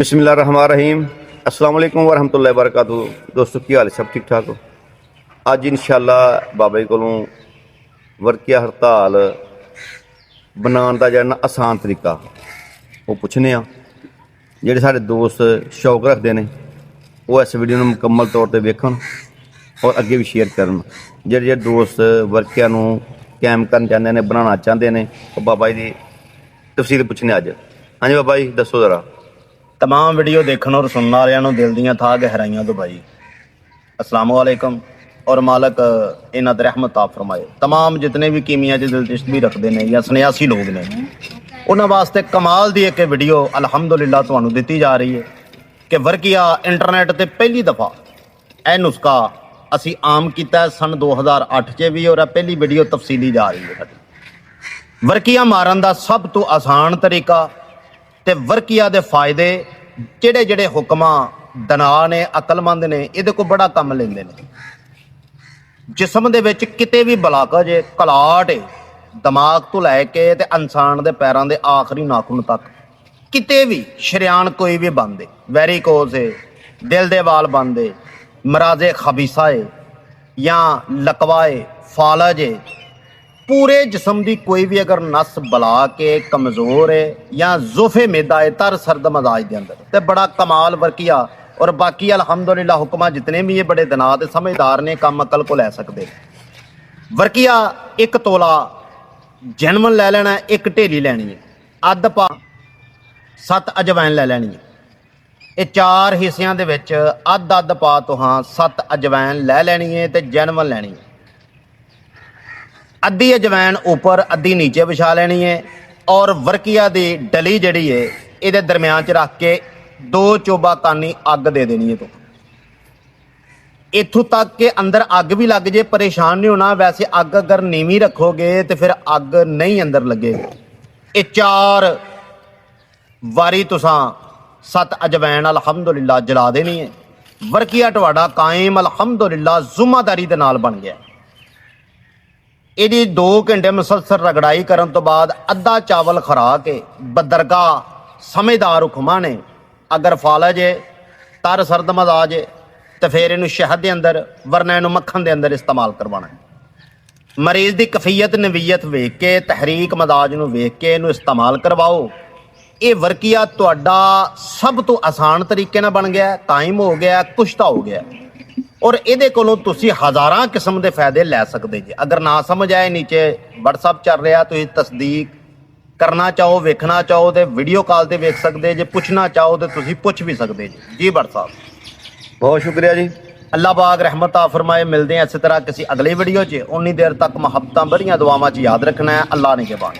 बिस्मिल्लाहिर्रहमानिर्रहीम अस्सलाम वालेकुम वरहमतुल्लाहि वबरकातुहू। दोस्तों की हाल है, सब ठीक ठाक हो? अज इंशाअल्लाह बाबा जी कोलों वर्किया हड़ताल बनाने का जो आसान तरीका वो पुछने जेडे साढ़े दोस्त शौक रखते हैं वो इस वीडियो में मुकम्मल तौर पर वेखन और अगे भी शेयर करन। जेडे दोस्त वर्किया कायम करना चाहते हैं, बनाना चाहते हैं, वो बाबा जी की तफसील पुछने अज। हाँ जी बाबा जी दसो जरा। तमाम वीडियो देखने और सुनने वालों दिल दियां था गहराइयां तो भाई अस्सलाम वालेकुम और मालक इन्हां ते रहमत आ फरमाए। तमाम जितने भी कीमिया च दिलचस्पी रखते हैं या सन्यासी लोग ने उन्होंने वास्ते कमाल की एक वीडियो अलहमदुलिल्लाह तुहानूं दिती जा रही है कि वर्किया इंटरनेट ते पहली दफ़ा यह नुस्खा असी आम किया सन 2008 च भी और पहली वीडियो तफसीली जा रही है। वर्किया मारन का सब तो आसान तरीका ते वर्किया दे फायदे जेड़े जेड़े हुक्म दना ने अकलमंद ने ये को बड़ा कम लेंदे ने। जिसम दे विच किते भी बलाकज कलाट है दिमाग तो लैके ते इंसान दे पैरों के आखिरी नाखून तक किते भी शरियान कोई भी बंद है, वैरीकोस है, दिल दे वाल बंद है, मराजे खबीसा है या लकवा है, फालज है, पूरे जिसम की कोई भी अगर नस बला के कमज़ोर है या जुफे मैदा है तर सर्द मजाज के अंदर तो बड़ा कमाल वर्किया और बाकी अलहमदुलिल्लाह हुक्मा जितने भी ये बड़े दिना के समझदार ने कम अकल को लै सकते। वर्किया एक तोला जैनवन लै लेना, एक ढेली लैनी है, अद्ध पा 7 अजवैन लै लैनी है। ये 4 हिस्सों के अद्ध अद्ध पा तो हाँ 7 अजवैन लै लैनी है तो जैनवन लैनी है। अद्धी अजवैन ऊपर अद्धी नीचे बिछा लेनी है और वर्किया की डली जड़ी है ये दरम्यान च रख के 2 चोबा कानी अग दे देनी है। तो इथों तक के अंदर अग भी लग जाए परेशान नहीं होना। वैसे अग अगर नीवी रखोगे तो फिर अग नहीं अंदर लगेगी। ये 4 वारी तुसां 7 अजवैन अलहमदुलिल्लाह जला देनी है। वर्किया तुहाडा कायम अलहमदुलिल्लाह जुम्मेदारी दे नाल बन गया। ये 2 घंटे मुसलसल रगड़ाई करने तो बाद अद्धा चावल खरा के बदरगा समझदार हुक्मा ने अगर फालज है तर सर्द मजाज है तो फिर इनू शहद के अंदर वरना इनू मक्खन के अंदर इस्तेमाल करवाना है। मरीज़ की कफीयत नवीयत वेख के तहरीक मजाज नू वेख के इनू इस्तेमाल करवाओ। ये वर्किया तुहाडा सब तो आसान तरीके नाल बन गया, कायम हो गया, कुश्ता हो गया और ये कोलों तुसी हज़ारां किस्म के फायदे लै सकते जी। अगर ना समझ आए नीचे व्हाट्सअप चल रहा, तुसीं तस्दीक करना चाहो, वेखना चाहो तो वीडियो कॉल पर वेख सकते जे, पुछना चाहो तो तुसीं पुछ भी सकते जी व्हाट्सअप। बहुत शुक्रिया जी। अल्लाह पाक रहमत आ फरमाए। मिलते हैं इस तरह किसी अगली वीडियो च। उन्नी देर तक मुहब्बतां बड़ियां दुआवां च याद रखना है। अल्लाह ने के बाद।